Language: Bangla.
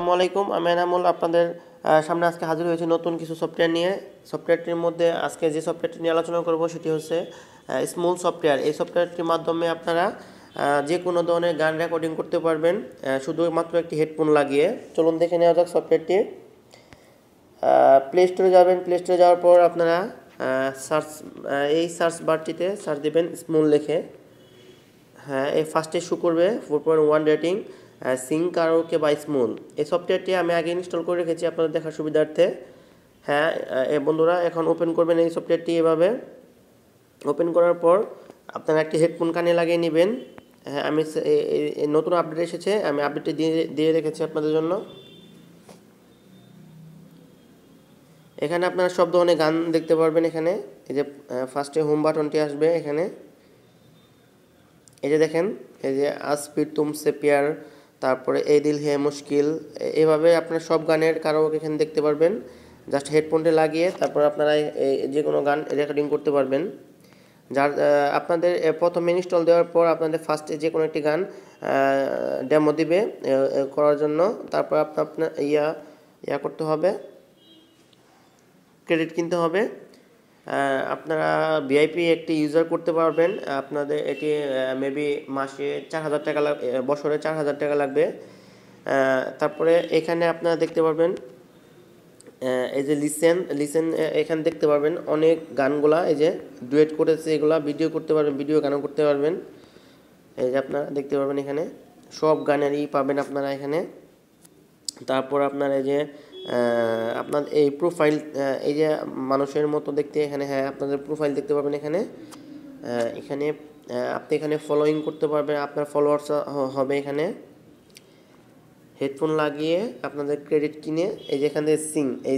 আসসালামু আলাইকুম। আমি এনামুল আপনাদের সামনে আজকে হাজির হয়েছি নতুন কিছু সফটওয়্যার নিয়ে। সফটওয়্যারটির মধ্যে আজকে যে সফটওয়্যারটি নিয়ে আলোচনা করব সেটি হচ্ছে স্মুল সফটওয়্যার। এই সফটওয়্যারটির মাধ্যমে আপনারা যে কোনো ধরনের গান রেকর্ডিং করতে পারবেন শুধুমাত্র একটি হেডফোন লাগিয়ে। চলুন দেখে নেওয়া যাক সফটওয়্যারটি। প্লে স্টোরে যাবেন। প্লে স্টোরে যাওয়ার পর আপনারা সার্চ বারটিতে সার্চ দেবেন স্মুল লিখে। হ্যাঁ, এই ফার্স্টে শো করবে 4.1 রেটিং সিং কারাওকে বাই স্মুল। এই সফটওয়্যারটি আমি আগে ইনস্টল করে রেখেছি আপনাদের দেখার সুবিধার্থে। হ্যাঁ বন্ধুরা, এখন ওপেন করবেন এই সফটওয়্যারটি। এভাবে ওপেন করার পর আপনারা একটি হেডফোন কানে লাগিয়ে নেবেন। হ্যাঁ, আমি নতুন আপডেট এসেছে, আমি আপডেটটি দিয়ে রেখেছি আপনাদের জন্য। এখানে আপনারা সব ধরনের গান দেখতে পারবেন। এখানে এই যে ফার্স্টে হোম বাটনটি আসবে। এখানে এই যে দেখেন, এই যে আসপি তুমসে প্যার, তারপরে এ দিল হে মুশকিল, এভাবে আপনার সব গানের কারাওকে এখানে দেখতে পারবেন। জাস্ট হেডফোনটা লাগিয়ে তারপর আপনারা যে কোনো গান রেকর্ডিং করতে পারবেন। যার আপনাদের প্রথমে ইনস্টল দেওয়ার পর আপনাদের ফার্স্টে যে কোনো একটি গান ডেমো দিবে করার জন্য। তারপর আপনার ইয়া করতে হবে, ক্রেডিট কিনতে হবে। আপনারা ভিআইপি একটি ইউজার করতে পারবেন। আপনাদের এটি মেবি মাসে 4,000 টাকা বছরে 4,000 টাকা লাগবে। তারপরে এখানে আপনারা দেখতে পারবেন এই যে লিসেন এখানে দেখতে পারবেন অনেক গানগুলা, এই যে ডুয়েট করেছে, এগুলা ভিডিও করতে পারবেন, ভিডিও গানও করতে পারবেন। এই যে আপনারা দেখতে পারবেন এখানে সব গানেরই পাবেন আপনারা এখানে। তারপর আপনার এই যে আপনার এই প্রোফাইল, এই যে মানুষের মতো দেখতে এখানে, হ্যাঁ আপনাদের প্রোফাইল দেখতে পাবেন এখানে। এখানে আপনি এখানে ফলোইং করতে পারবেন, আপনার ফলোয়ার্স হবে এখানে। হেডফোন লাগিয়ে আপনাদের ক্রেডিট কিনে এই যে এখানে সিং, এই